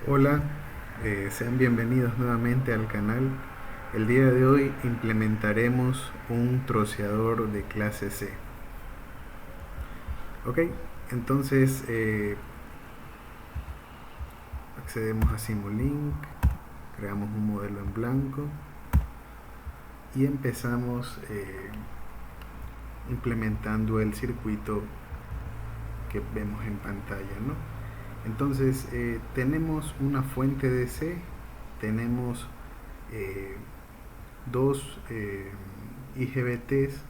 Hola, sean bienvenidos nuevamente al canal. El día de hoy implementaremos un troceador de clase C. Ok, entonces accedemos a Simulink, creamos un modelo en blanco y empezamos implementando el circuito que vemos en pantalla, ¿no? Entonces tenemos una fuente de C, tenemos eh, dos IGBTs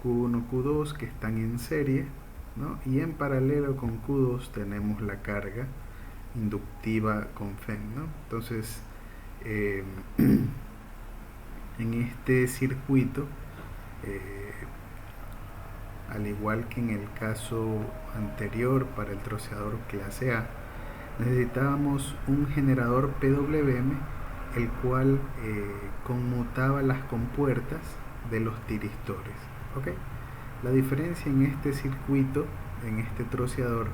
Q1, Q2 que están en serie, ¿no? Y en paralelo con Q2 tenemos la carga inductiva con FEM, ¿no? Entonces, eh, en este circuito, eh, al igual que en el caso anterior para el troceador clase A, necesitábamos un generador PWM el cual conmutaba las compuertas de los tiristores. ¿Okay? La diferencia en este circuito, en este troceador,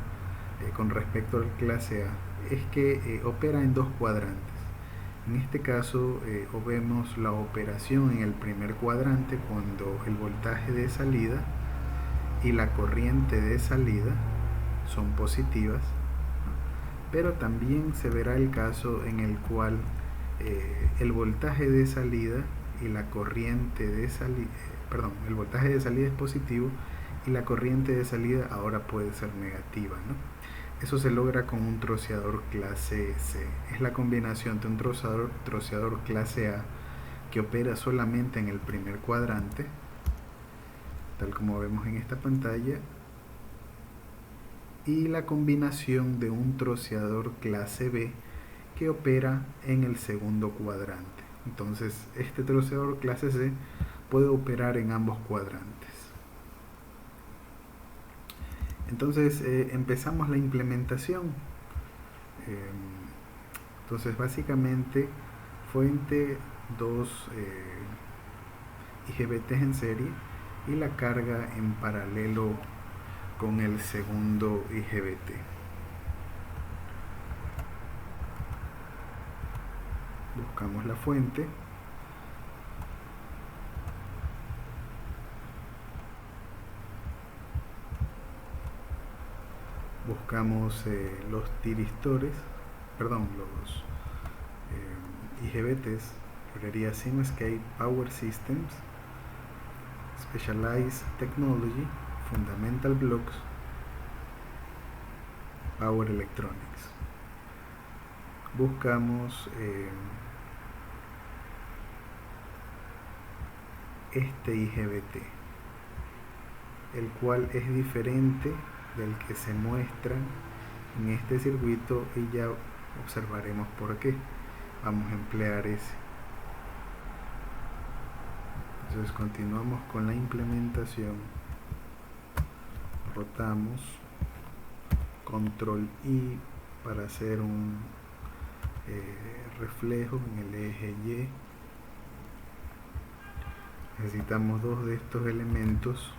con respecto al clase A, es que opera en dos cuadrantes. En este caso vemos la operación en el primer cuadrante cuando el voltaje de salida y la corriente de salida son positivas, pero también se verá el caso en el cual el voltaje de salida y la corriente de salida, el voltaje de salida es positivo y la corriente de salida ahora puede ser negativa, ¿no? Eso se logra con un troceador clase C. Es la combinación de un troceador clase A que opera solamente en el primer cuadrante, tal como vemos en esta pantalla, y la combinación de un troceador clase B que opera en el segundo cuadrante. Entonces, este troceador clase C puede operar en ambos cuadrantes. Entonces, empezamos la implementación. Entonces, básicamente, fuente, dos IGBTs en serie y la carga en paralelo con el segundo IGBT. Buscamos la fuente. Buscamos los tiristores, los IGBTs, librería Simscape Power Systems, Specialized Technology, Fundamental Blocks, Power Electronics. Buscamos este IGBT, el cual es diferente del que se muestra en este circuito y ya observaremos por qué. Vamos a emplear ese. Entonces continuamos con la implementación, rotamos, control I para hacer un reflejo en el eje Y. Necesitamos dos de estos elementos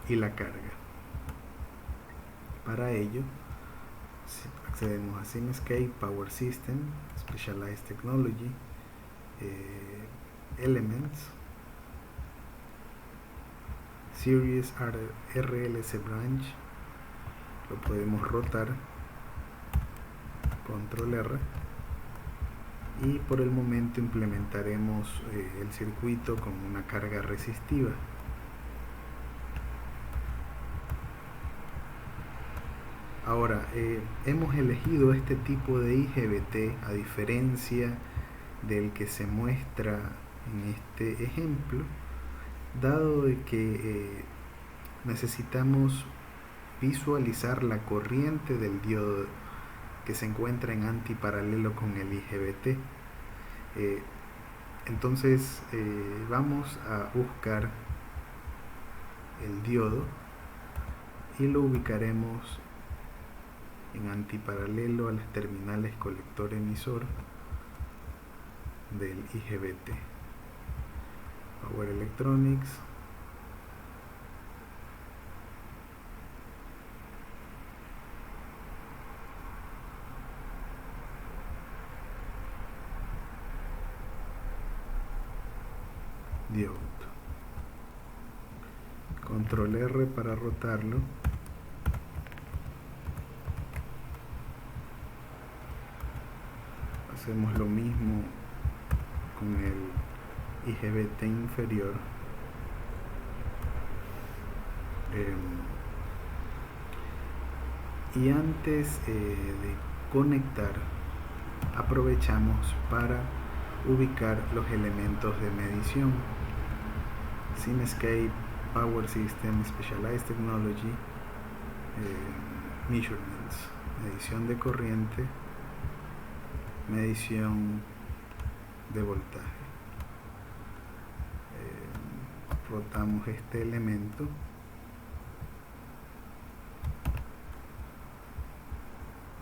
y la carga. Para ello accedemos a Simscape Power System, Specialized Technology, Elements, Series RLC Branch, lo podemos rotar, control R, y por el momento implementaremos el circuito con una carga resistiva. Ahora, hemos elegido este tipo de IGBT a diferencia del que se muestra en este ejemplo, dado de que necesitamos visualizar la corriente del diodo que se encuentra en antiparalelo con el IGBT. Entonces vamos a buscar el diodo y lo ubicaremos en antiparalelo a las terminales colector emisor del IGBT. Power Electronics, Control R para rotarlo. Hacemos lo mismo con el IGBT inferior. Y antes de conectar, aprovechamos para ubicar los elementos de medición. Simscape, Power System, Specialized Technology, Measurements, medición de corriente, medición de voltaje. Rotamos este elemento.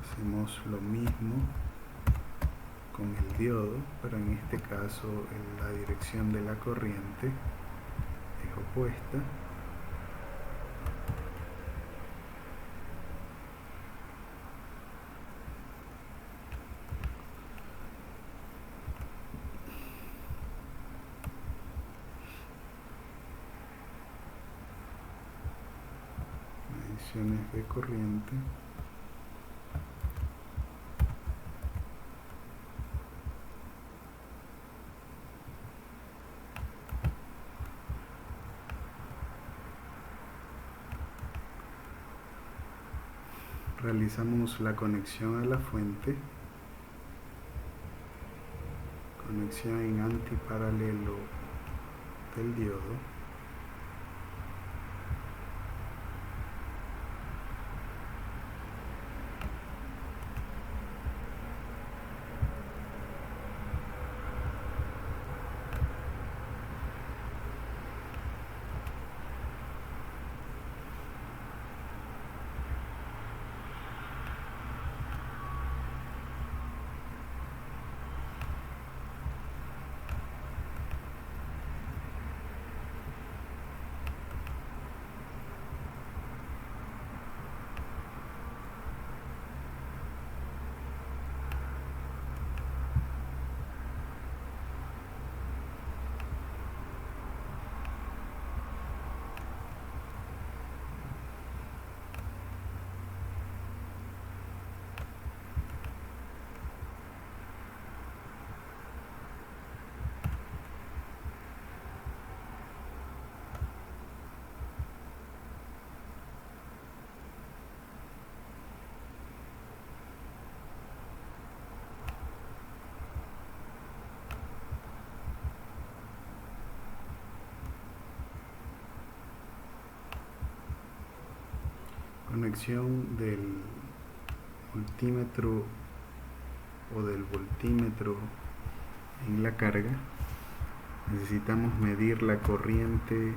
Hacemos lo mismo con el diodo, pero en este caso la dirección de la corriente es opuesta. Mediciones de corriente. Realizamos la conexión a la fuente, conexión en antiparalelo del diodo. Conexión del multímetro o del voltímetro en la carga. Necesitamos medir la corriente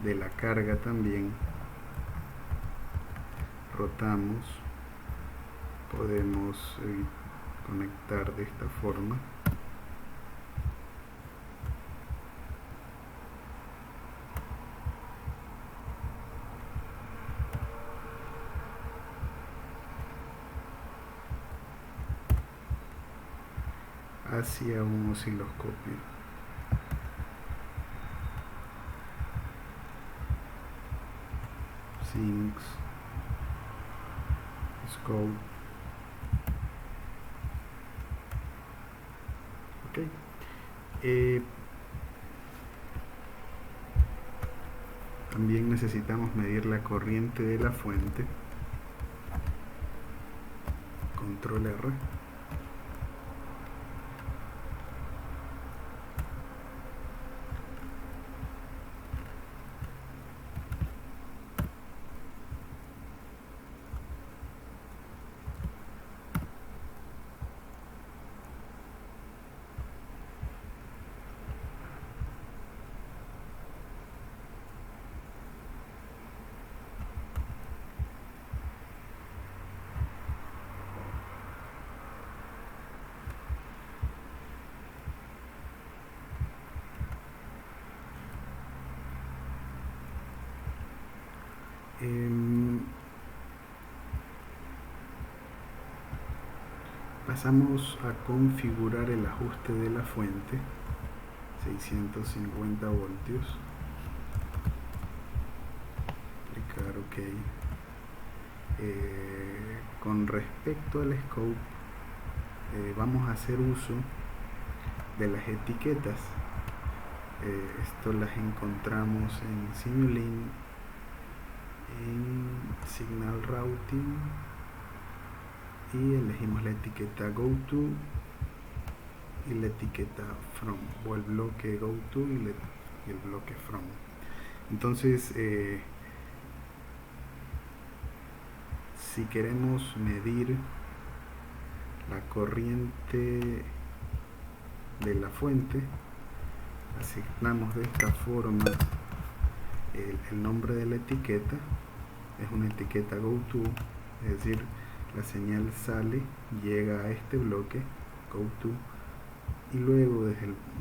de la carga también. Rotamos. Podemos conectar de esta forma. Hacia un osciloscopio. Sinks, scope. Ok. También necesitamos medir la corriente de la fuente. Control R. Pasamos a configurar el ajuste de la fuente, 650 voltios. aplicar OK. Con respecto al scope, vamos a hacer uso de las etiquetas. Esto las encontramos en Simulink, en Signal Routing, y elegimos la etiqueta GoTo y la etiqueta From, o el bloque GoTo y el bloque From. Entonces, si queremos medir la corriente de la fuente, asignamos de esta forma el nombre de la etiqueta. Es una etiqueta GoTo, es decir, la señal sale, llega a este bloque GoTo, y luego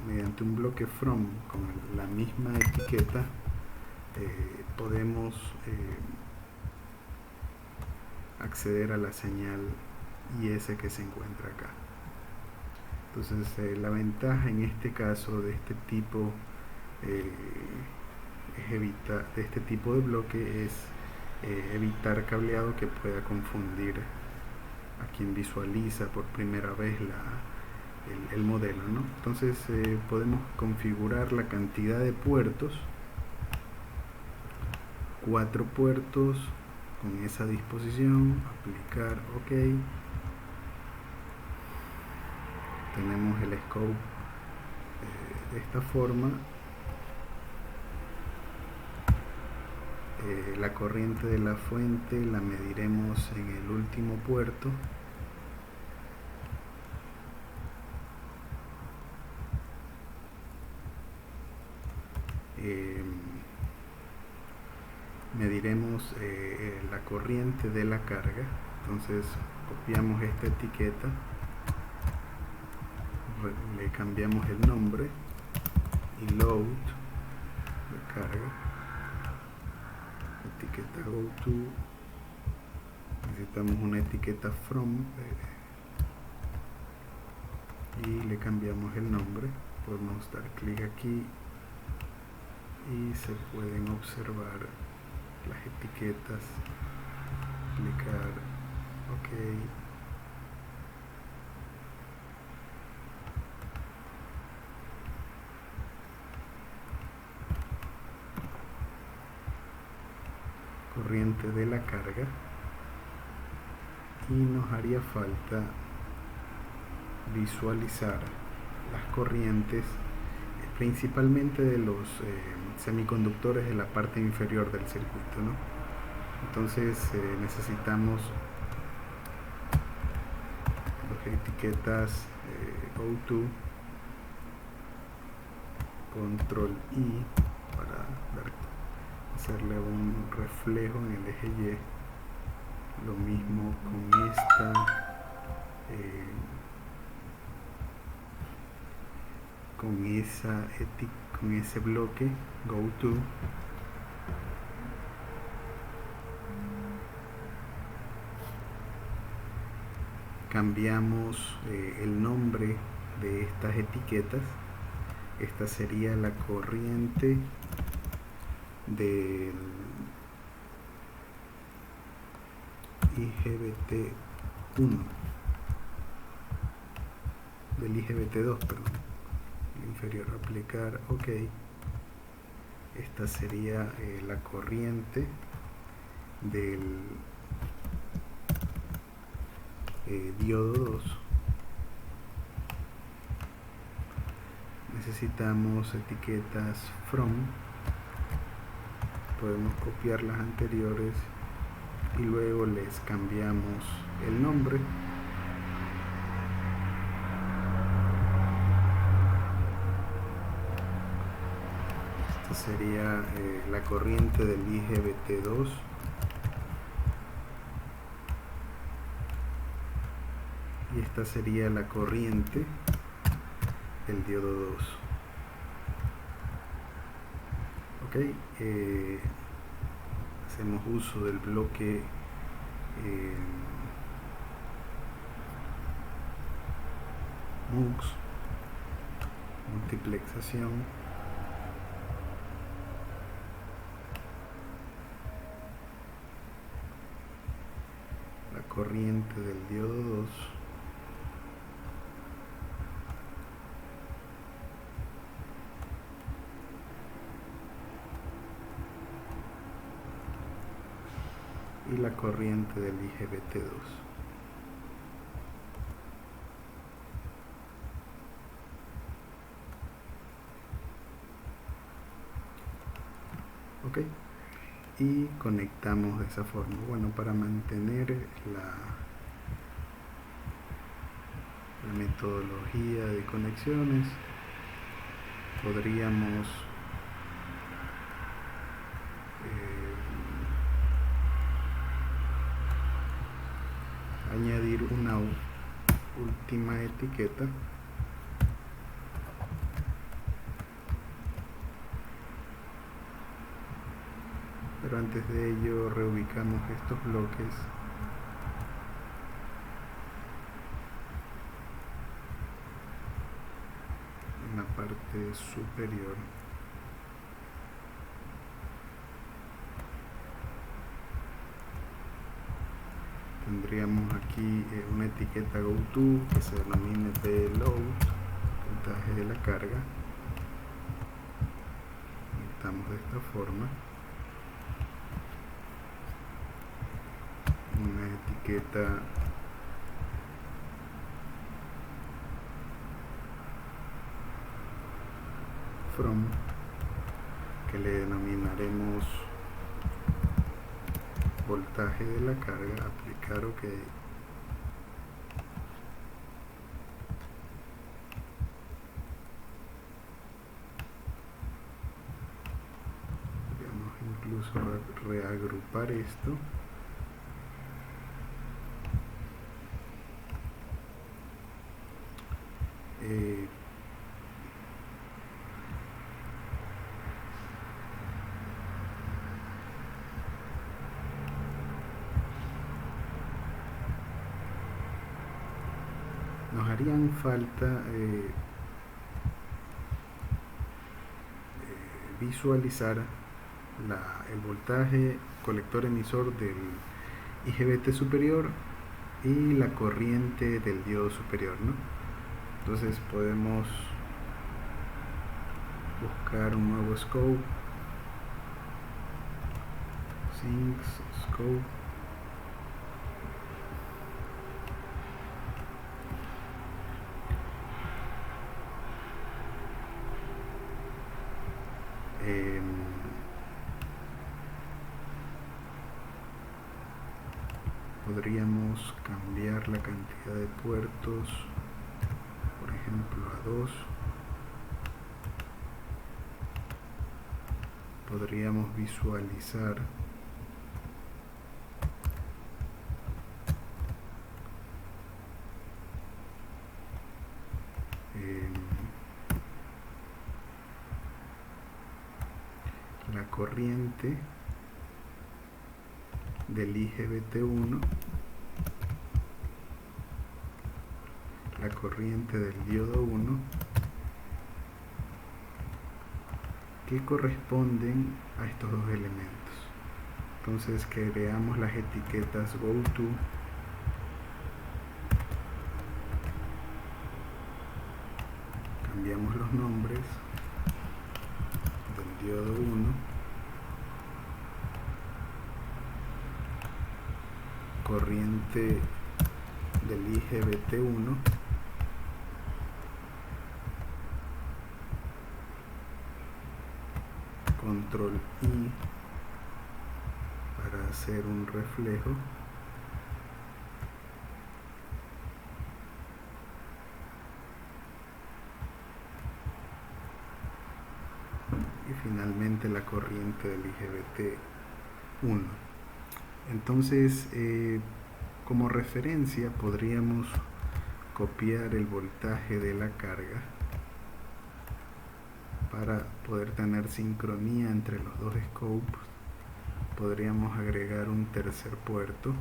mediante un bloque From con la misma etiqueta podemos acceder a la señal IS que se encuentra acá. Entonces, la ventaja en este caso de este tipo de este tipo de bloque es evitar cableado que pueda confundir a quien visualiza por primera vez el modelo, ¿no? Entonces, podemos configurar la cantidad de puertos, 4 puertos con esa disposición, aplicar OK. Tenemos el scope de esta forma. La corriente de la fuente la mediremos en el último puerto. Mediremos la corriente de la carga. Entonces copiamos esta etiqueta, le cambiamos el nombre y load de carga, etiqueta GoTo, necesitamos una etiqueta From y le cambiamos el nombre. Podemos dar clic aquí y se pueden observar las etiquetas, aplicar OK. Corriente de la carga, y nos haría falta visualizar las corrientes principalmente de los semiconductores de la parte inferior del circuito, ¿no? Entonces necesitamos las etiquetas GoTo, Control I para hacerle un reflejo en el eje Y. Lo mismo con esta, con ese bloque GoTo. Cambiamos el nombre de estas etiquetas. Esta sería la corriente del IGBT1, del IGBT2, perdón, el inferior, aplicar OK. Esta sería la corriente del diodo 2. Necesitamos etiquetas From, podemos copiar las anteriores y luego les cambiamos el nombre. Esta sería la corriente del IGBT2. Y esta sería la corriente del diodo 2. Ok, hacemos uso del bloque MUX, multiplexación, corriente del diodo 2 y la corriente del IGBT2. Ok, y conectamos de esa forma. Bueno, para mantener la metodología de conexiones, podríamos añadir una última etiqueta pero antes de ello reubicamos estos bloques en la parte superior. Tendríamos aquí una etiqueta GoTo que se denomine Load, voltaje de la carga. Conectamos de esta forma. Una etiqueta From que le denominaremos voltaje de la carga, aplicar OK. Podríamos incluso reagrupar esto. Nos harían falta visualizar el voltaje colector emisor del IGBT superior y la corriente del diodo superior, ¿no? Entonces podemos buscar un nuevo scope, sinks, scope, podríamos cambiar la cantidad de puertos, por ejemplo a 2. Podríamos visualizar la corriente del IGBT1, la corriente del diodo 1, que corresponden a estos dos elementos. Entonces creamos las etiquetas GoTo, cambiamos los nombres del diodo 1, corriente del IGBT1, control I para hacer un reflejo, y finalmente la corriente del IGBT1. Entonces como referencia podríamos copiar el voltaje de la carga para poder tener sincronía entre los dos scopes. Podríamos agregar un tercer puerto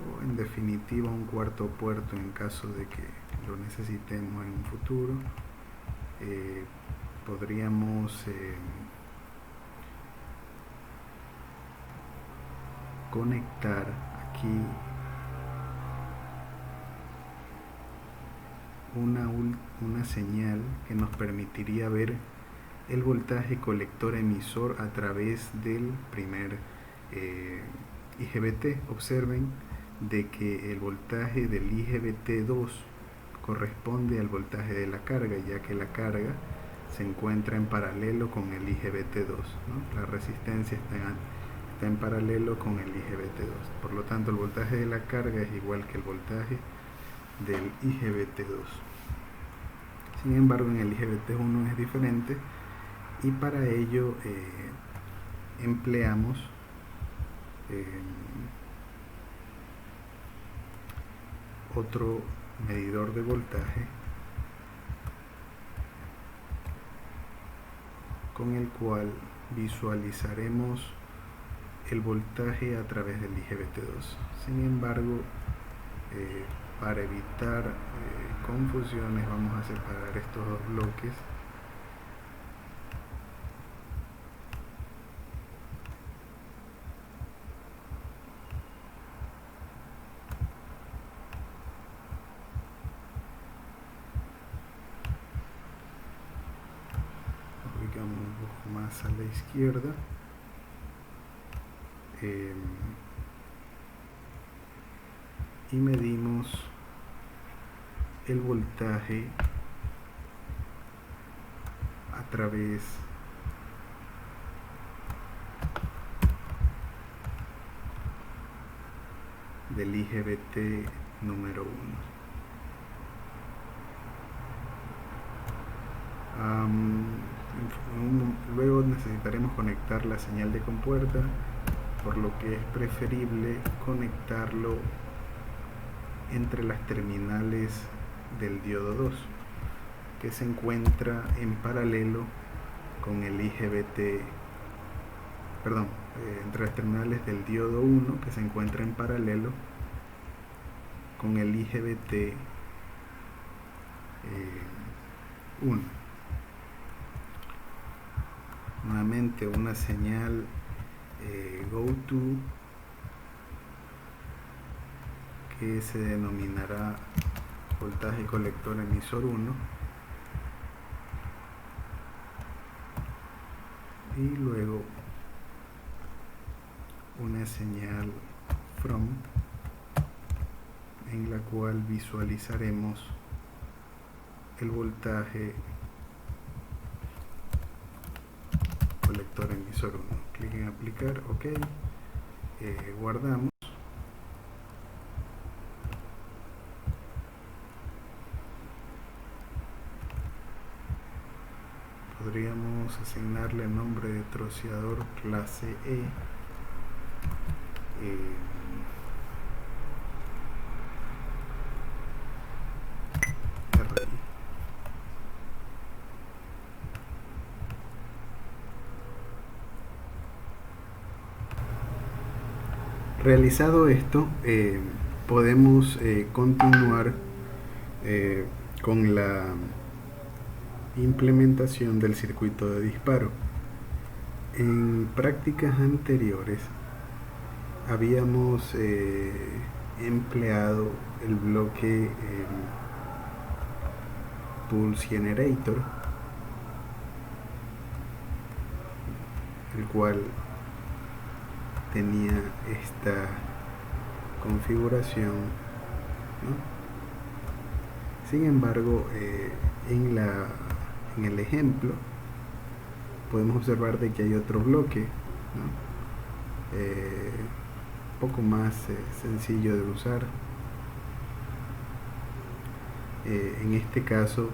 o en definitiva un cuarto puerto en caso de que lo necesitemos en un futuro. Podríamos conectar aquí aquí una señal que nos permitiría ver el voltaje colector emisor a través del primer IGBT. Observen de que el voltaje del IGBT2 corresponde al voltaje de la carga, ya que la carga se encuentra en paralelo con el IGBT2, ¿no? La resistencia está en paralelo con el IGBT2. Por lo tanto, el voltaje de la carga es igual que el voltaje del IGBT2. Sin embargo, en el IGBT1 es diferente, y para ello empleamos otro medidor de voltaje con el cual visualizaremos el voltaje a través del IGBT2. Sin embargo, para evitar confusiones, vamos a separar estos dos bloques. Ubicamos un poco más a la izquierda. Y medimos el voltaje a través del IGBT número 1. Luego necesitaremos conectar la señal de compuerta, por lo que es preferible conectarlo entre las terminales del diodo 2, que se encuentra en paralelo con el IGBT, entre las terminales del diodo 1, que se encuentra en paralelo con el IGBT 1. Nuevamente una señal GoTo, que se denominará voltaje colector emisor 1, y luego una señal From, en la cual visualizaremos el voltaje colector emisor 1. Clic en aplicar, ok, guardamos. Podríamos asignarle el nombre de troceador clase E. RI. Realizado esto, podemos continuar con la implementación del circuito de disparo. En prácticas anteriores habíamos empleado el bloque Pulse Generator, el cual tenía esta configuración, ¿no? Sin embargo, en el ejemplo podemos observar de que hay otro bloque, ¿no? Poco más sencillo de usar. En este caso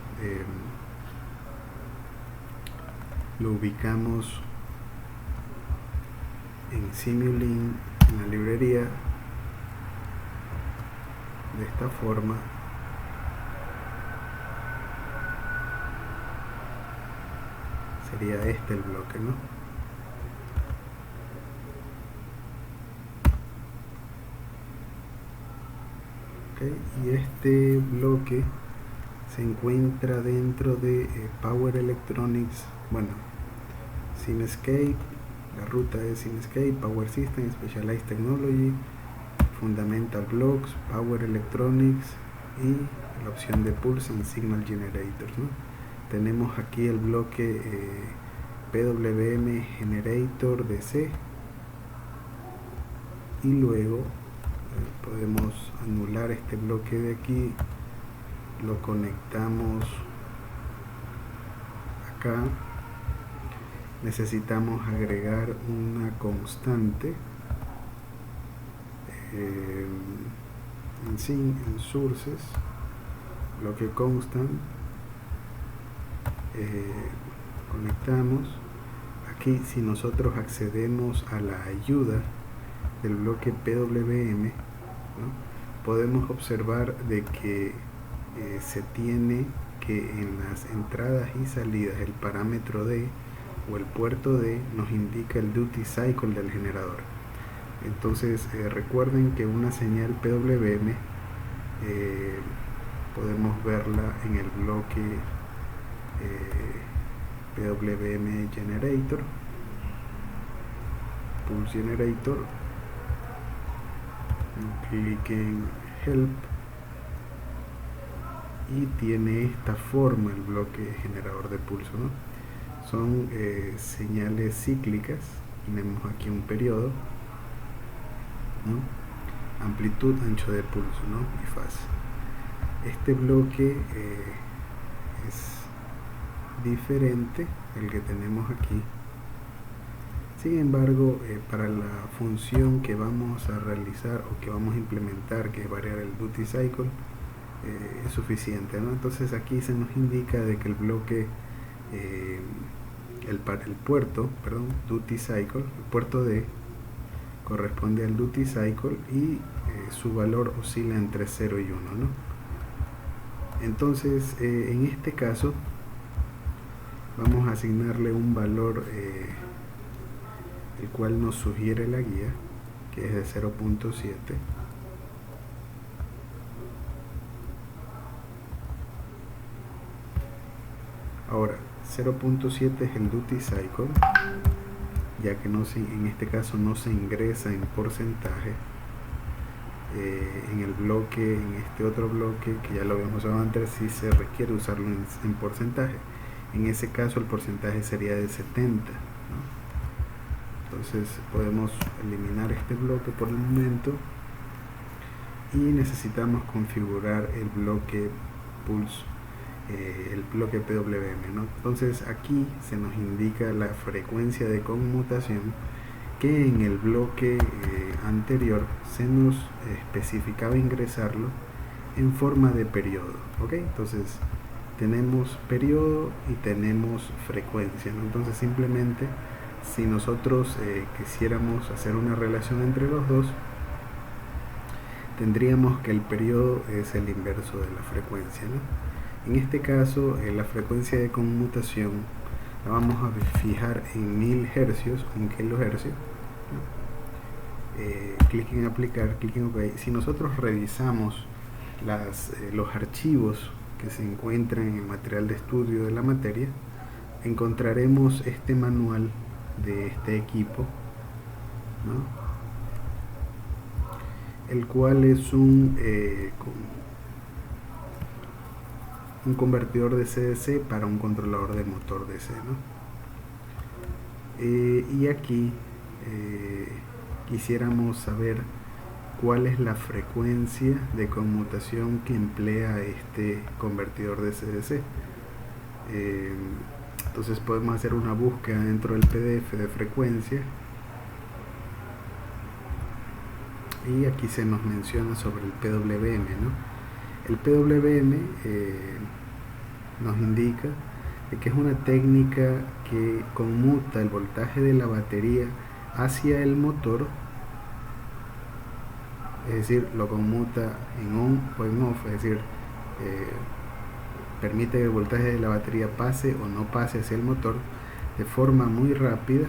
lo ubicamos en Simulink, en la librería, de esta forma. Sería este el bloque, ¿no? Okay. Y este bloque se encuentra dentro de Power Electronics, bueno, Simscape. La ruta es Simscape, Power System, Specialized Technology, Fundamental Blocks, Power Electronics y la opción de Pulse and Signal Generators, ¿no? Tenemos aquí el bloque PWM Generator DC y luego podemos anular este bloque de aquí, lo conectamos acá. Necesitamos agregar una constante en sources, bloque constant, conectamos aquí. Si nosotros accedemos a la ayuda del bloque PWM, ¿no?, podemos observar de que se tiene que en las entradas y salidas el parámetro D o el puerto D nos indica el duty cycle del generador. Entonces recuerden que una señal PWM podemos verla en el bloque PWM Generator, Pulse Generator, clic en Help y tiene esta forma el bloque generador de pulso, ¿no? Son señales cíclicas. Tenemos aquí un periodo, ¿no?, amplitud, ancho de pulso, ¿no?, y fase. Este bloque es diferente al que tenemos aquí. Sin embargo, para la función que vamos a realizar o que vamos a implementar, que es variar el duty cycle, es suficiente, ¿no? Entonces aquí se nos indica de que el bloque el puerto, duty cycle, el puerto D corresponde al duty cycle y su valor oscila entre 0 y 1, ¿no? Entonces en este caso vamos a asignarle un valor el cual nos sugiere la guía, que es de 0.7. Ahora 0.7 es el duty cycle, ya que en este caso no se ingresa en porcentaje en el bloque, en este otro bloque que ya lo habíamos usado antes, sí se requiere usarlo en porcentaje. En ese caso el porcentaje sería de 70, ¿no? Entonces podemos eliminar este bloque por el momento y necesitamos configurar el bloque Pulse, el bloque PWM, ¿no? Entonces aquí se nos indica la frecuencia de conmutación que en el bloque anterior se nos especificaba ingresarlo en forma de periodo, ¿ok? Entonces tenemos periodo y tenemos frecuencia, ¿no? Entonces simplemente si nosotros quisiéramos hacer una relación entre los dos, tendríamos que el periodo es el inverso de la frecuencia, ¿no? En este caso la frecuencia de conmutación la vamos a fijar en 1000 hercios, en kilohercios, ¿no? Clic en aplicar, clic en OK. Si nosotros revisamos los archivos que se encuentran en el material de estudio de la materia, encontraremos este manual de este equipo, ¿no?, el cual es un convertidor de CDC para un controlador de motor DC, ¿no? Y aquí quisiéramos saber cuál es la frecuencia de conmutación que emplea este convertidor de CDC. Entonces podemos hacer una búsqueda dentro del PDF de frecuencia y aquí se nos menciona sobre el PWM, ¿no? El PWM nos indica que es una técnica que conmuta el voltaje de la batería hacia el motor, es decir, lo conmuta en on o en off, es decir, permite que el voltaje de la batería pase o no pase hacia el motor de forma muy rápida,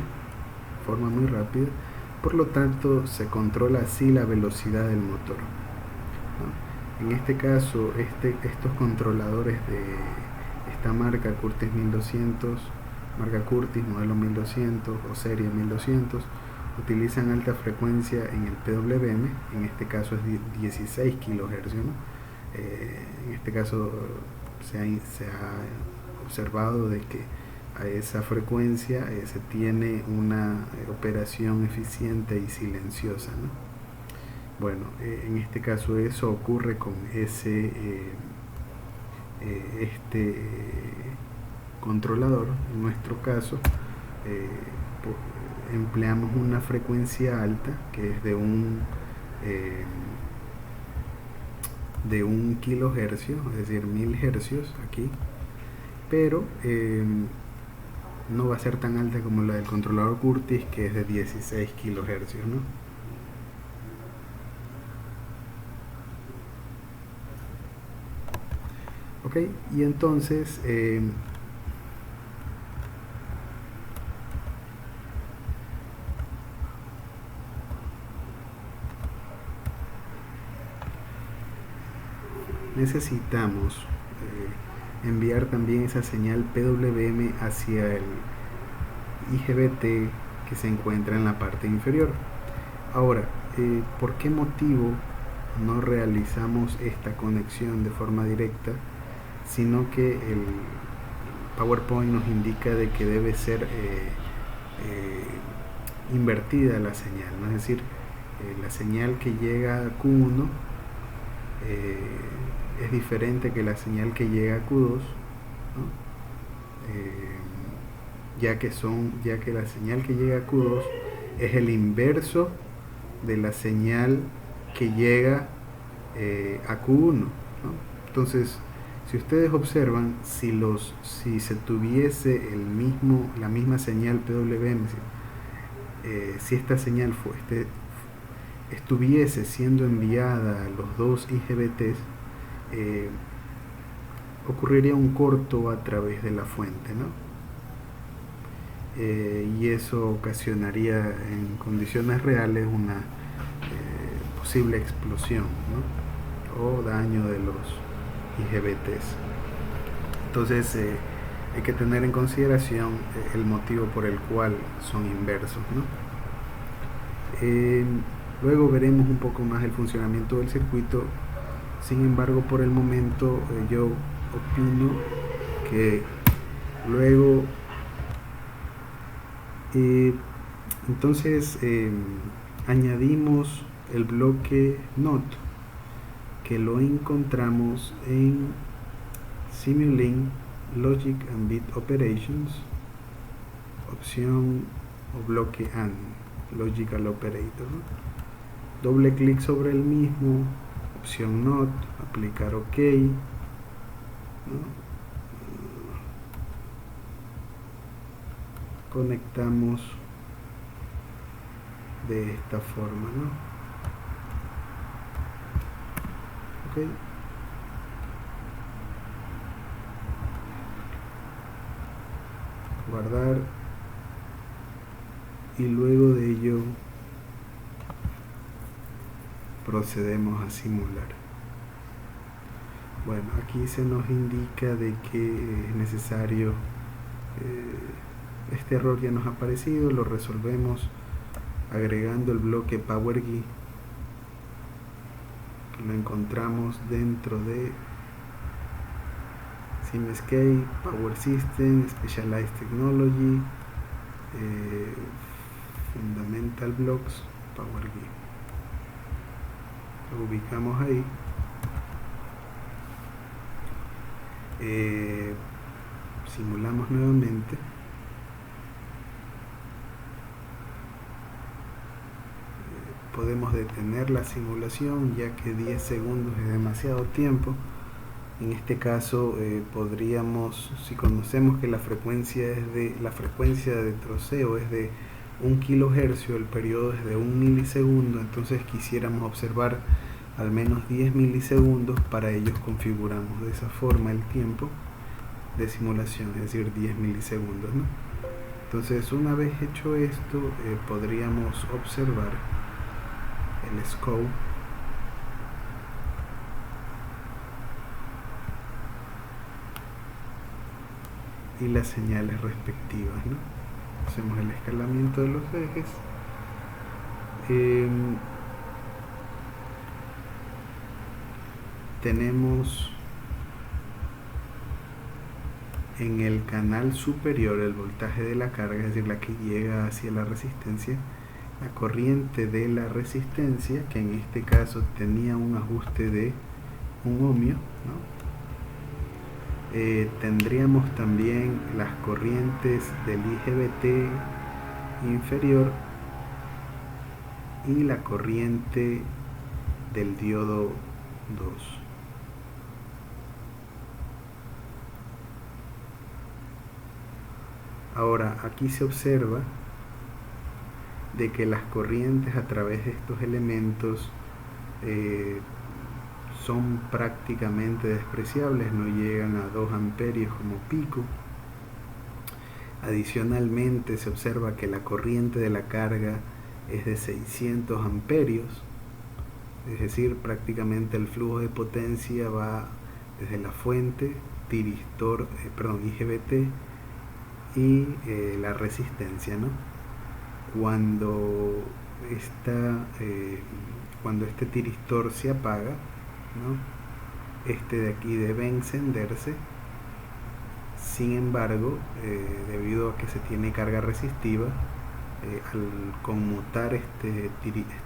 por lo tanto se controla así la velocidad del motor, ¿no? En este caso estos controladores de esta marca Curtis 1200, marca Curtis, modelo 1200 o serie 1200, utilizan alta frecuencia en el PWM, en este caso es 16 kHz, ¿no? En este caso se ha observado de que a esa frecuencia se tiene una operación eficiente y silenciosa, ¿no? Bueno, en este caso eso ocurre con este controlador. En nuestro caso empleamos una frecuencia alta que es de un kilohercio, es decir, 1000 hercios aquí, pero no va a ser tan alta como la del controlador Curtis, que es de 16 kilohercios, ¿no? Ok, y entonces necesitamos enviar también esa señal PWM hacia el IGBT que se encuentra en la parte inferior. Ahora, ¿por qué motivo no realizamos esta conexión de forma directa, sino que el PowerPoint nos indica de que debe ser invertida la señal, ¿no? Es decir, la señal que llega a Q1 es diferente que la señal que llega a Q2, ¿no? ya que la señal que llega a Q2 es el inverso de la señal que llega a Q1, ¿no? Entonces, si ustedes observan, si se tuviese la misma señal PWM, si esta señal estuviese siendo enviada a los dos IGBTs, ocurriría un corto a través de la fuente, ¿no? Y eso ocasionaría en condiciones reales una posible explosión, ¿no? O daño de los IGBTs. Entonces hay que tener en consideración el motivo por el cual son inversos, ¿no? Luego veremos un poco más el funcionamiento del circuito. Sin embargo, por el momento yo opino que luego entonces añadimos el bloque NOT, que lo encontramos en Simulink Logic and Bit Operations, opción o bloque AND, Logical Operator, ¿no? Doble clic sobre el mismo, opción NOT, aplicar OK, ¿no? Conectamos de esta forma, ¿no? Ok. Guardar, y luego de ello procedemos a simular. Bueno, aquí se nos indica de que es necesario este error ya nos ha aparecido, lo resolvemos agregando el bloque PowerGui, que lo encontramos dentro de SimScape, Power System, Specialized Technology, Fundamental Blocks, PowerGui. Lo ubicamos ahí. Simulamos nuevamente. Podemos detener la simulación, ya que 10 segundos es demasiado tiempo. En este caso podríamos, si conocemos que la frecuencia de troceo es de 1 kilohercio, el periodo es de 1 milisegundo, entonces quisiéramos observar al menos 10 milisegundos. Para ellos configuramos de esa forma el tiempo de simulación, es decir, 10 milisegundos, ¿no? Entonces, una vez hecho esto, podríamos observar el scope y las señales respectivas, ¿no? Hacemos el escalamiento de los ejes Tenemos en el canal superior el voltaje de la carga, es decir, la que llega hacia la resistencia, la corriente de la resistencia, que en este caso tenía un ajuste de 1 ohmio, ¿no? Tendríamos también las corrientes del IGBT inferior y la corriente del diodo 2. Ahora, aquí se observa de que las corrientes a través de estos elementos son prácticamente despreciables, no llegan a 2 amperios como pico. Adicionalmente se observa que la corriente de la carga es de 600 amperios, es decir, prácticamente el flujo de potencia va desde la fuente, tiristor, IGBT, y la resistencia, ¿no? Cuando este tiristor se apaga, ¿no? Este de aquí debe encenderse. Sin embargo, debido a que se tiene carga resistiva, al conmutar este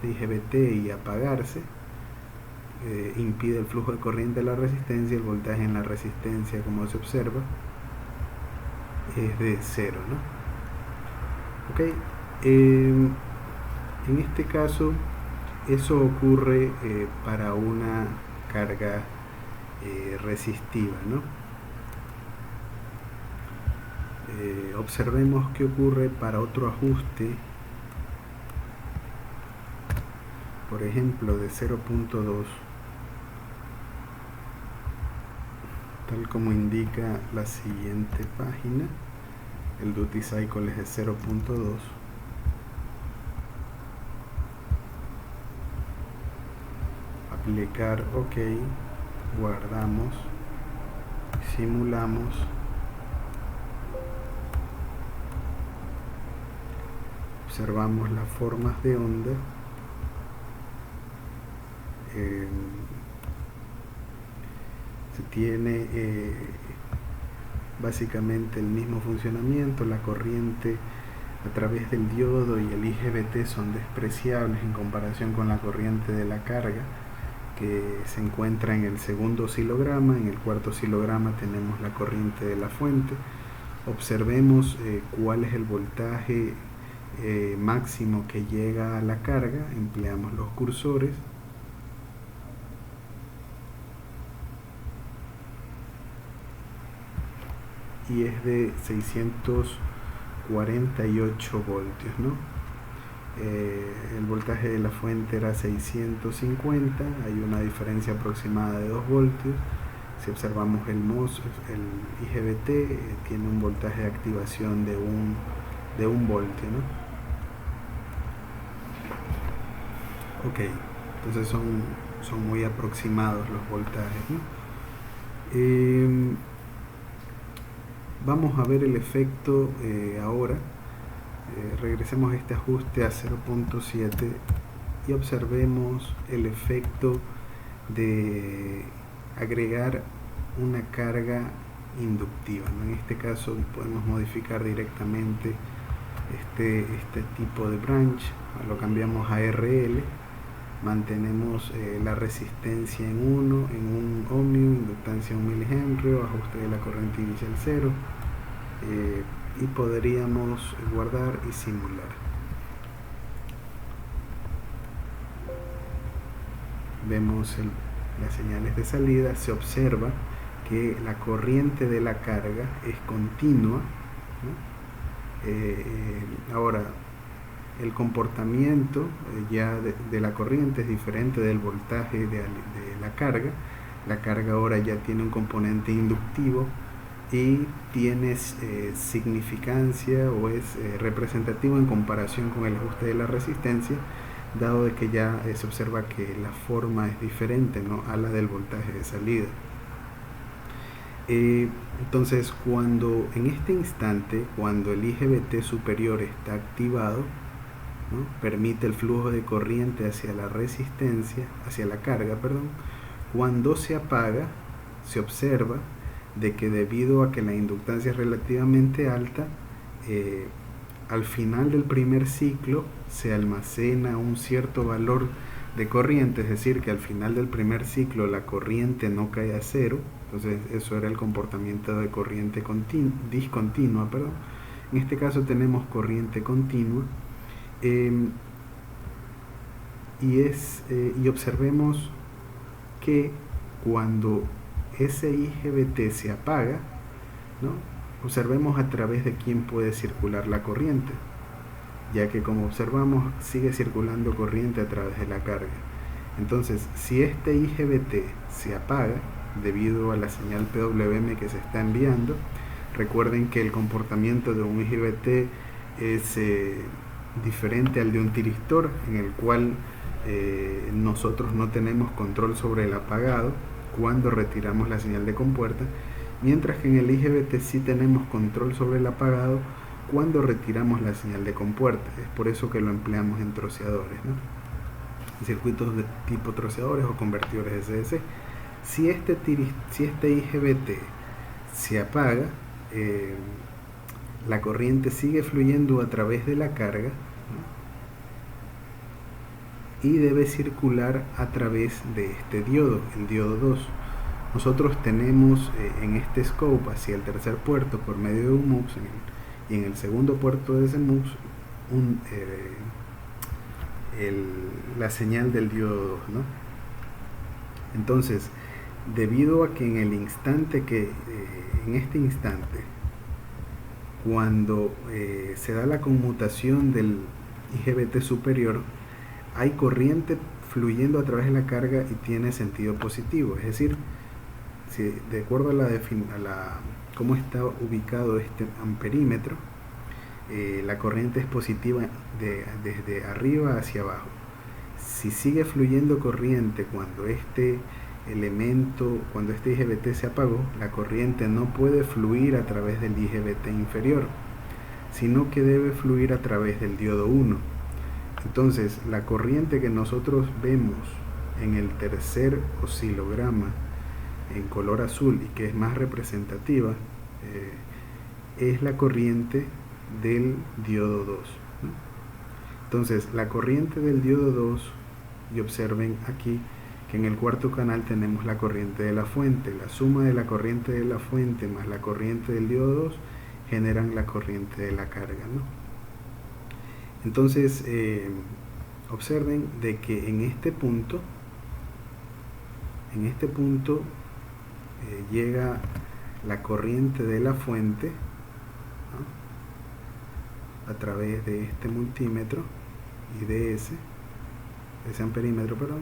IGBT y apagarse, impide el flujo de corriente de la resistencia. El voltaje en la resistencia, como se observa, es de 0, ¿no? Ok, en este caso eso ocurre para una carga resistiva, ¿no? Observemos qué ocurre para otro ajuste, por ejemplo de 0.2, tal como indica la siguiente página. El duty cycle es de 0.2. Aplicar OK, guardamos, simulamos, observamos las formas de onda. Se tiene básicamente el mismo funcionamiento. La corriente a través del diodo y el IGBT son despreciables en comparación con la corriente de la carga, que se encuentra en el segundo oscilograma. En el cuarto oscilograma tenemos la corriente de la fuente. Observemos cuál es el voltaje máximo que llega a la carga. Empleamos los cursores. Y es de 648 voltios, ¿no? El voltaje de la fuente era 650, hay una diferencia aproximada de 2 voltios. Si observamos el IGBT, tiene un voltaje de activación de 1 voltio, ¿no? Ok, entonces son muy aproximados los voltajes, ¿no? Vamos a ver el efecto ahora. Regresemos a este ajuste a 0.7 y observemos el efecto de agregar una carga inductiva, ¿no? En este caso podemos modificar directamente este tipo de branch. Lo cambiamos a RL, mantenemos la resistencia en 1 ohmio, inductancia 1 milihenrio, ajuste de la corriente inicial 0, y podríamos guardar y simular. Vemos las señales de salida. Se observa que la corriente de la carga es continua, ¿no? Ahora, el comportamiento ya de la corriente es diferente del voltaje de la carga. La carga ahora ya tiene un componente inductivo y tiene significancia o es representativo en comparación con el ajuste de la resistencia, dado de que ya se observa que la forma es diferente, ¿no?, a la del voltaje de salida. Entonces, en este instante, cuando el IGBT superior está activado, ¿no? Permite el flujo de corriente hacia la resistencia, hacia la carga, perdón. Cuando se apaga, se observa de que debido a que la inductancia es relativamente alta, al final del primer ciclo se almacena un cierto valor de corriente, es decir, que al final del primer ciclo la corriente no cae a cero. Entonces eso era el comportamiento de corriente discontinua, perdón. En este caso tenemos corriente continua, y observemos que cuando ese IGBT se apaga, ¿no? Observemos a través de quién puede circular la corriente, ya que como observamos sigue circulando corriente a través de la carga. Entonces, si este IGBT se apaga debido a la señal PWM que se está enviando, recuerden que el comportamiento de un IGBT es diferente al de un tiristor, en el cual nosotros no tenemos control sobre el apagado cuando retiramos la señal de compuerta, mientras que en el IGBT sí tenemos control sobre el apagado cuando retiramos la señal de compuerta. Es por eso que lo empleamos en troceadores, ¿no? En circuitos de tipo troceadores o convertidores DC. Si este IGBT se apaga, la corriente sigue fluyendo a través de la carga, ¿no? Y debe circular a través de este diodo, el diodo 2. Nosotros tenemos en este scope hacia el tercer puerto por medio de un MUX, y en el segundo puerto de ese MUX la señal del diodo 2, ¿no? Entonces, debido a que en este instante, cuando se da la conmutación del IGBT superior, hay corriente fluyendo a través de la carga y tiene sentido positivo, es decir, si de acuerdo a cómo está ubicado este amperímetro, la corriente es positiva desde arriba hacia abajo. Si sigue fluyendo corriente cuando este IGBT se apagó, la corriente no puede fluir a través del IGBT inferior, sino que debe fluir a través del diodo 1. Entonces, la corriente que nosotros vemos en el tercer oscilograma en color azul y que es más representativa, es la corriente del diodo 2, ¿no? Entonces, la corriente del diodo 2, y observen aquí que en el cuarto canal tenemos la corriente de la fuente. La suma de la corriente de la fuente más la corriente del diodo 2 generan la corriente de la carga, ¿no? Entonces, observen de que en este punto llega la corriente de la fuente, ¿no? A través de este multímetro y de ese amperímetro, perdón,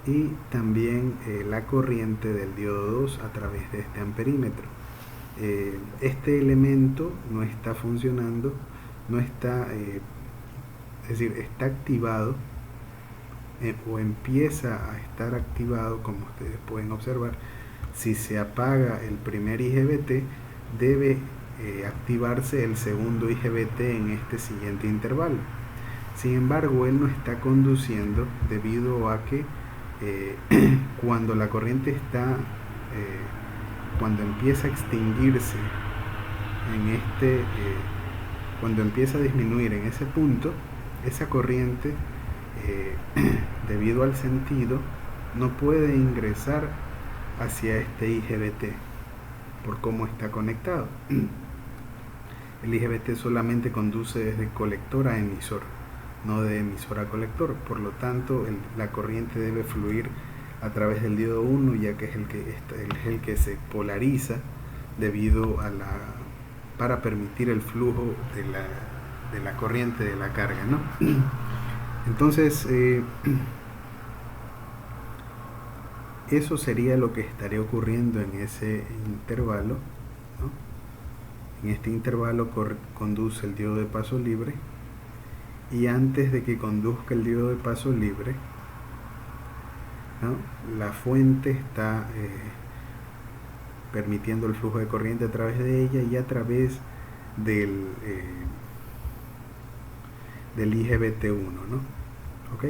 y también la corriente del diodo 2 a través de este amperímetro. Este elemento no está funcionando, no está, es decir, está activado o empieza a estar activado, como ustedes pueden observar. Si se apaga el primer IGBT, debe activarse el segundo IGBT en este siguiente intervalo. Sin embargo, él no está conduciendo debido a que cuando la corriente está, cuando empieza a extinguirse cuando empieza a disminuir en ese punto, esa corriente, debido al sentido, no puede ingresar hacia este IGBT por cómo está conectado. El IGBT solamente conduce desde colector a emisor, no de emisor a colector. Por lo tanto, la corriente debe fluir a través del diodo 1, ya que es el que se polariza debido a para permitir el flujo de la corriente de la carga, ¿no? Entonces, eso sería lo que estaría ocurriendo en ese intervalo, ¿no? En este intervalo conduce el diodo de paso libre, y antes de que conduzca el diodo de paso libre, ¿no?, la fuente está permitiendo el flujo de corriente a través de ella, y a través del IGBT1, ¿no? ¿Ok?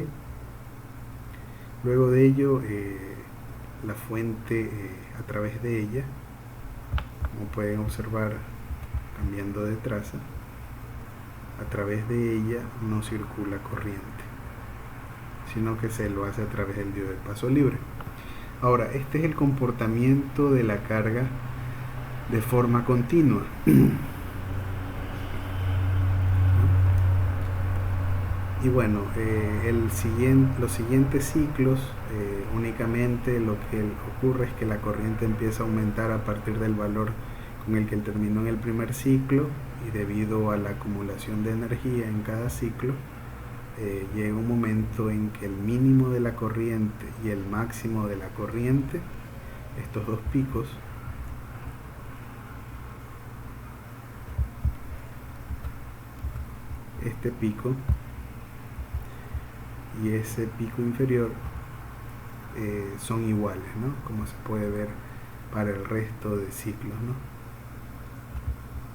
Luego de ello, la fuente, a través de ella, como pueden observar cambiando de traza, a través de ella no circula corriente, sino que se lo hace a través del diodo de paso libre. Ahora, este es el comportamiento de la carga de forma continua. Y bueno, los siguientes ciclos, únicamente lo que ocurre es que la corriente empieza a aumentar a partir del valor con el que terminó en el primer ciclo, y debido a la acumulación de energía en cada ciclo, llega un momento en que el mínimo de la corriente y el máximo de la corriente, estos dos picos, este pico y ese pico inferior, son iguales, ¿no? Como se puede ver para el resto de ciclos, ¿no?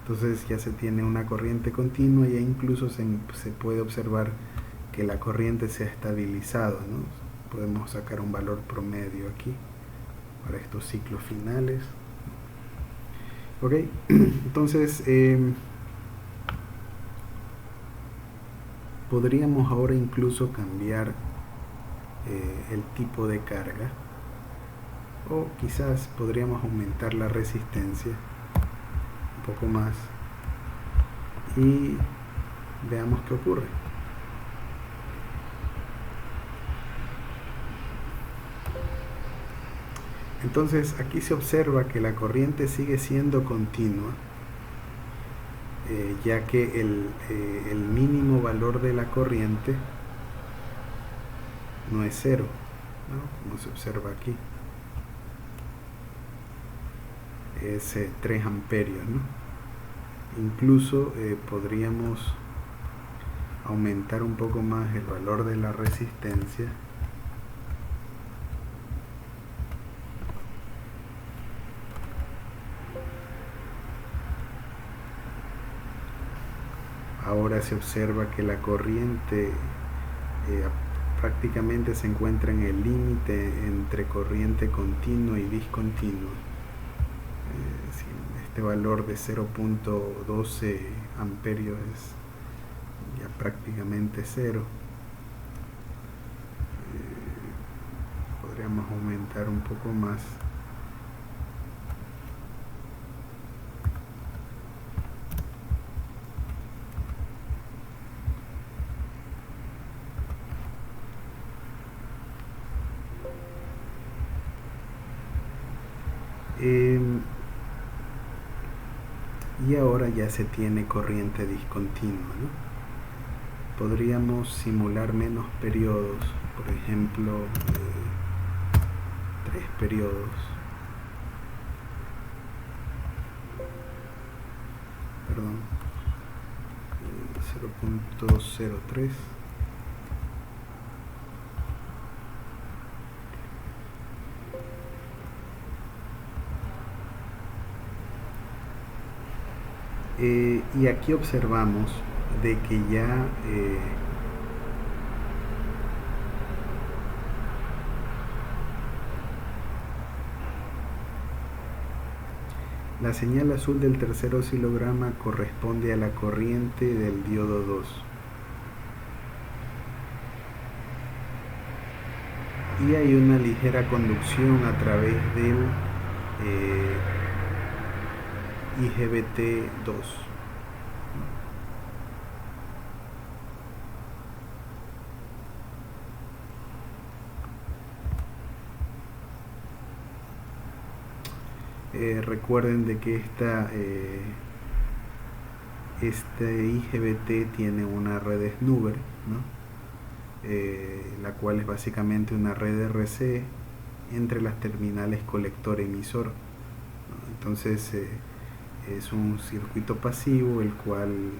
Entonces ya se tiene una corriente continua, y incluso se puede observar que la corriente se ha estabilizado, ¿no? Podemos sacar un valor promedio aquí para estos ciclos finales. Ok, entonces podríamos ahora incluso cambiar el tipo de carga, o quizás podríamos aumentar la resistencia un poco más y veamos qué ocurre. Entonces aquí se observa que la corriente sigue siendo continua, ya que el mínimo valor de la corriente no es cero, ¿no? Como se observa aquí, es 3 amperios, ¿no? Incluso podríamos aumentar un poco más el valor de la resistencia, ahora se observa que la corriente prácticamente se encuentra en el límite entre corriente continua y discontinua. Este valor de 0.12 amperios es ya prácticamente cero. Podríamos aumentar un poco más. Y ahora ya se tiene corriente discontinua, ¿no? Podríamos simular menos periodos, por ejemplo, 3 periodos. Perdón, 0.03. Y aquí observamos de que ya la señal azul del tercer oscilograma corresponde a la corriente del diodo 2. Y hay una ligera conducción a través del IGBT2. Recuerden de que este IGBT tiene una red Snubber, ¿no? La cual es básicamente una red RC entre las terminales colector-emisor, ¿no? Entonces es un circuito pasivo el cual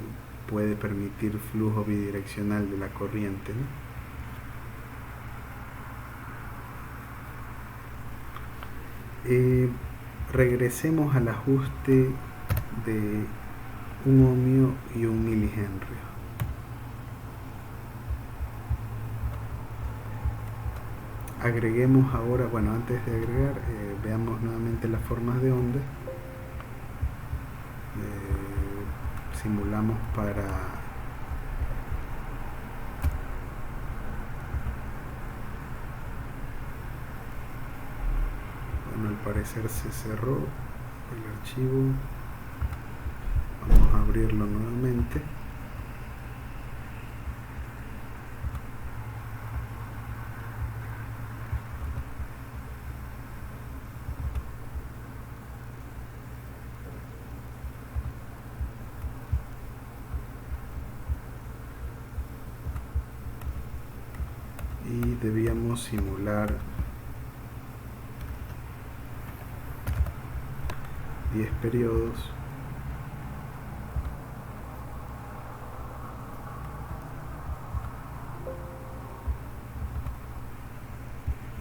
puede permitir flujo bidireccional de la corriente, ¿no? Regresemos al ajuste de 1 ohmio y 1 milihenry. agreguemos ahora, bueno, antes de agregar, veamos nuevamente las formas de onda. Simulamos para al parecer se cerró el archivo. Vamos a abrirlo nuevamente. Y debíamos simular 10 periodos.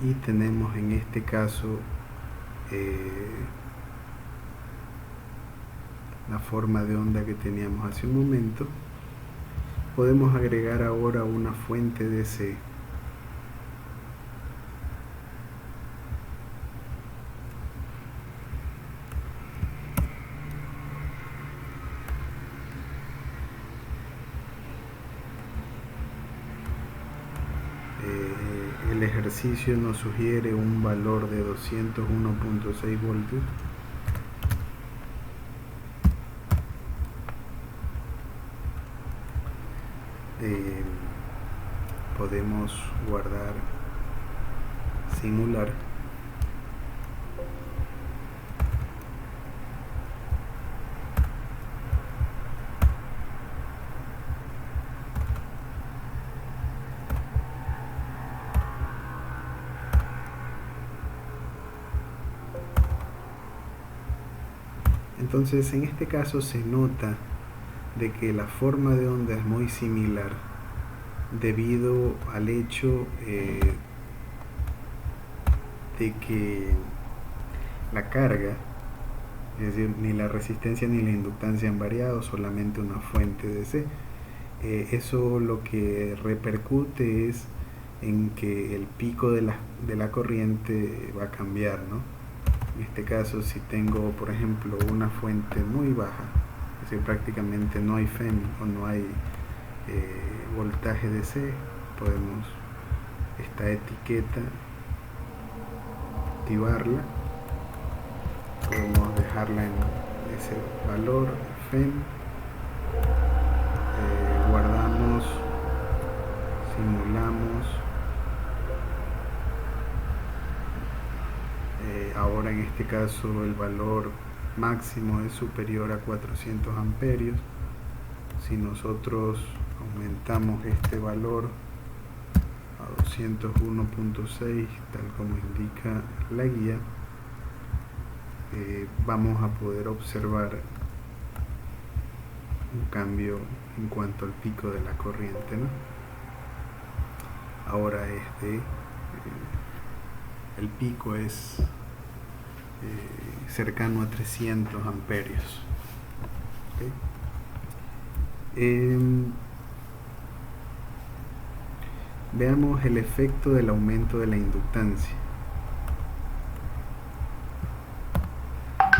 Y tenemos en este caso la forma de onda que teníamos hace un momento. Podemos agregar ahora una fuente DC. El ejercicio nos sugiere un valor de 201.6 voltios. Podemos guardar, simular. Entonces, en este caso se nota de que la forma de onda es muy similar debido al hecho de que la carga, es decir, ni la resistencia ni la inductancia han variado, solamente una fuente DC. Eso lo que repercute es en que el pico de la corriente va a cambiar, ¿no? En este caso, si tengo, por ejemplo, una fuente muy baja, es decir, prácticamente no hay FEM o no hay voltaje DC, podemos esta etiqueta activarla, podemos dejarla en ese valor FEM, guardamos, simulamos. Ahora en este caso el valor máximo es superior a 400 amperios. Si nosotros aumentamos este valor a 201.6 tal como indica la guía, vamos a poder observar un cambio en cuanto al pico de la corriente, ¿no? Ahora el pico es cercano a 300 amperios. ¿Okay? Veamos el efecto del aumento de la inductancia.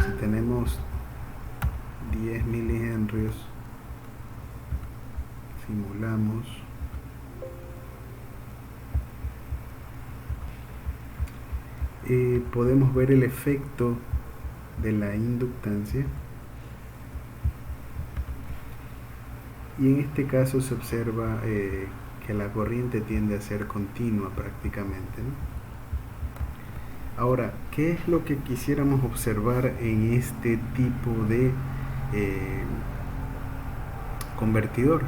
Si tenemos 10 milihenrios, simulamos, podemos ver el efecto de la inductancia, y en este caso se observa que la corriente tiende a ser continua prácticamente, ¿no? Ahora, ¿qué es lo que quisiéramos observar en este tipo de convertidor?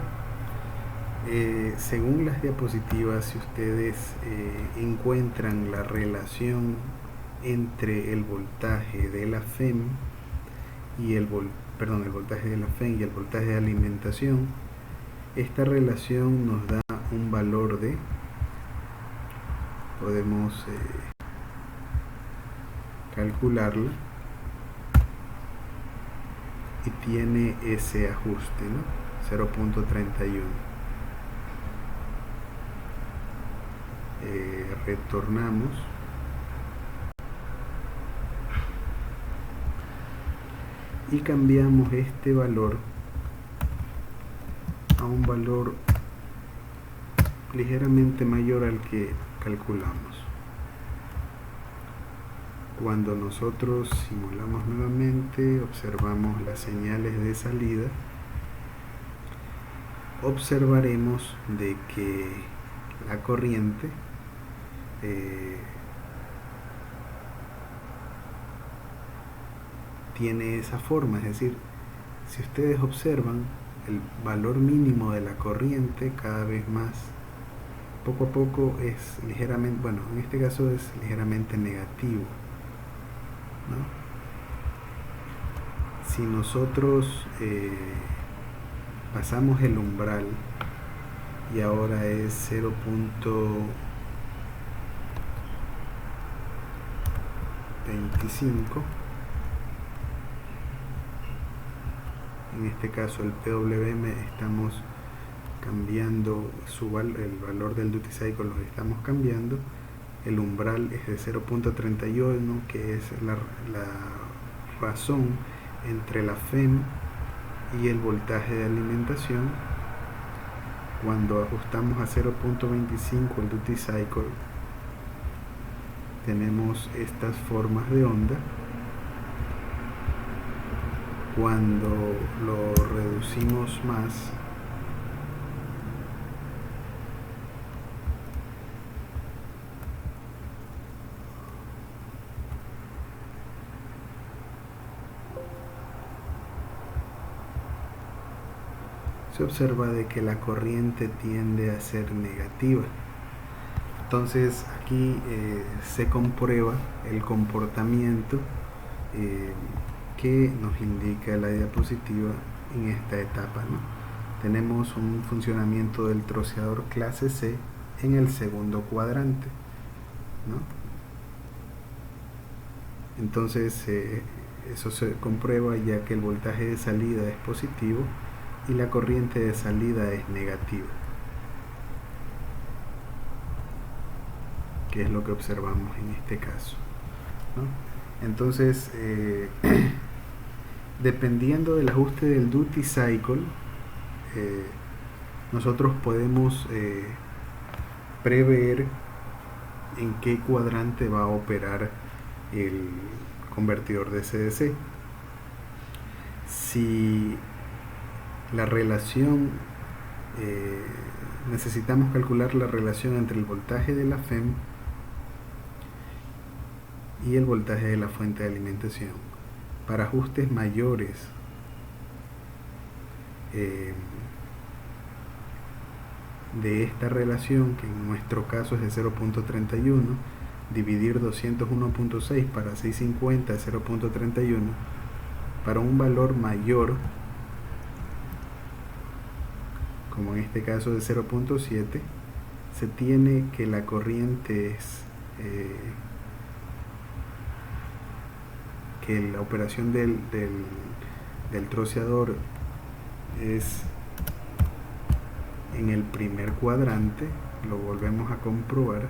Según las diapositivas, si ustedes encuentran la relación entre el voltaje de la FEM y el voltaje de la FEM y el voltaje de alimentación, esta relación nos da un valor de, podemos calcularla, y tiene ese ajuste, ¿no? 0.31. retornamos y cambiamos este valor a un valor ligeramente mayor al que calculamos. Cuando nosotros simulamos nuevamente, observamos las señales de salida, observaremos de que la corriente tiene esa forma, es decir, si ustedes observan el valor mínimo de la corriente cada vez más, poco a poco es ligeramente, bueno, en este caso es ligeramente negativo, ¿no? Si nosotros pasamos el umbral y ahora es 0.25, en este caso el PWM estamos cambiando el valor del duty cycle, lo estamos cambiando. El umbral es de 0.31, que es la razón entre la FEM y el voltaje de alimentación. Cuando ajustamos a 0.25 el duty cycle, tenemos estas formas de onda. Cuando lo reducimos más, se observa de que la corriente tiende a ser negativa. Entonces aquí se comprueba el comportamiento que nos indica la diapositiva en esta etapa, ¿no? Tenemos un funcionamiento del troceador clase C en el segundo cuadrante, ¿no? Entonces eso se comprueba ya que el voltaje de salida es positivo y la corriente de salida es negativa, que es lo que observamos en este caso, ¿no? Entonces dependiendo del ajuste del duty cycle, nosotros podemos prever en qué cuadrante va a operar el convertidor de DC-DC. Si la relación, necesitamos calcular la relación entre el voltaje de la FEM y el voltaje de la fuente de alimentación. Para ajustes mayores, de esta relación, que en nuestro caso es de 0.31, dividir 201.6 para 650 es 0.31, para un valor mayor, como en este caso de 0.7, se tiene que la corriente es que la operación del troceador es en el primer cuadrante. Lo volvemos a comprobar.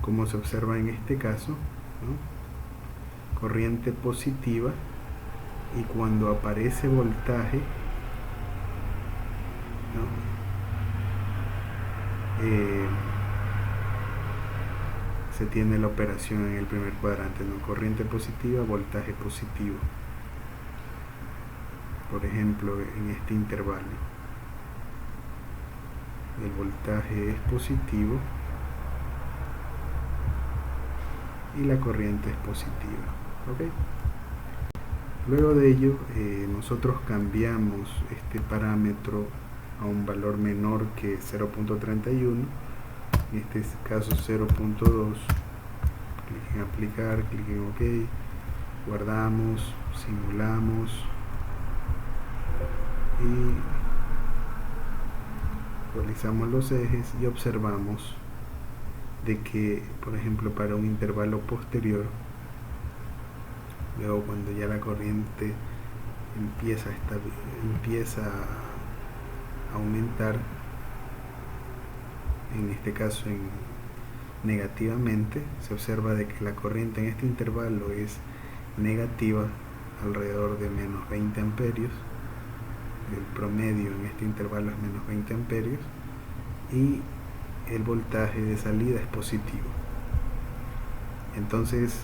Como se observa en este caso, ¿no? Corriente positiva, y cuando aparece voltaje, ¿no? Se tiene la operación en el primer cuadrante, ¿no? Corriente positiva, voltaje positivo, por ejemplo en este intervalo el voltaje es positivo y la corriente es positiva. ¿Okay? Luego de ello, nosotros cambiamos este parámetro a un valor menor que 0.31, en este caso 0.2, clic en aplicar, clic en OK, guardamos, simulamos y actualizamos los ejes y observamos de que, por ejemplo, para un intervalo posterior, luego cuando ya la corriente empieza a aumentar, en este caso negativamente, se observa de que la corriente en este intervalo es negativa alrededor de menos 20 amperios, el promedio en este intervalo es menos 20 amperios y el voltaje de salida es positivo. Entonces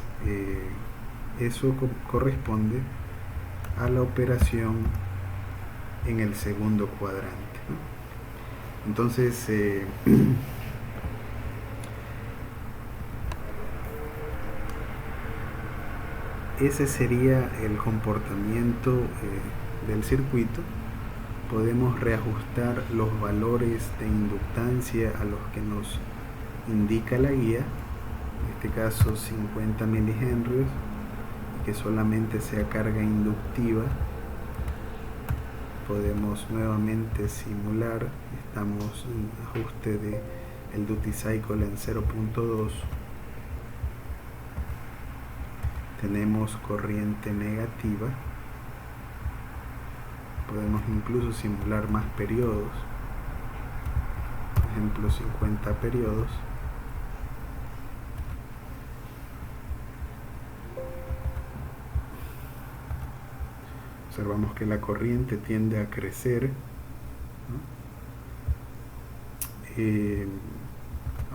eso corresponde a la operación en el segundo cuadrante, ¿no? Entonces ese sería el comportamiento del circuito. Podemos reajustar los valores de inductancia a los que nos indica la guía, en este caso 50 milihenrios, que solamente sea carga inductiva. Podemos nuevamente simular, estamos en ajuste de el duty cycle en 0.2, tenemos corriente negativa, podemos incluso simular más periodos, por ejemplo 50 periodos. Observamos que la corriente tiende a crecer, ¿no?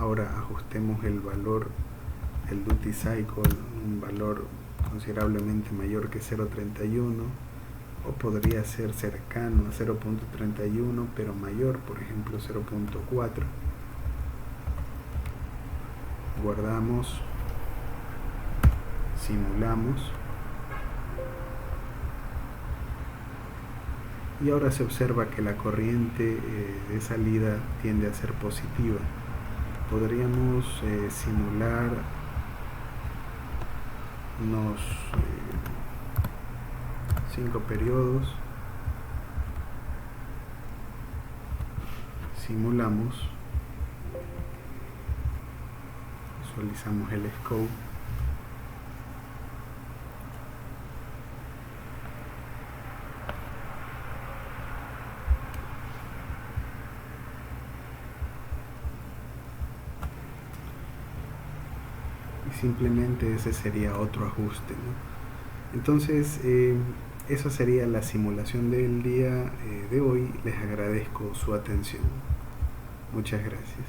Ahora ajustemos el valor del duty cycle, un valor considerablemente mayor que 0.31, o podría ser cercano a 0.31 pero mayor, por ejemplo 0.4. Guardamos, simulamos y ahora se observa que la corriente de salida tiende a ser positiva. Podríamos simular unos 5 periodos. Simulamos, visualizamos el scope. Simplemente ese sería otro ajuste, ¿no? Entonces esa sería la simulación del día de hoy. Les agradezco su atención. Muchas gracias.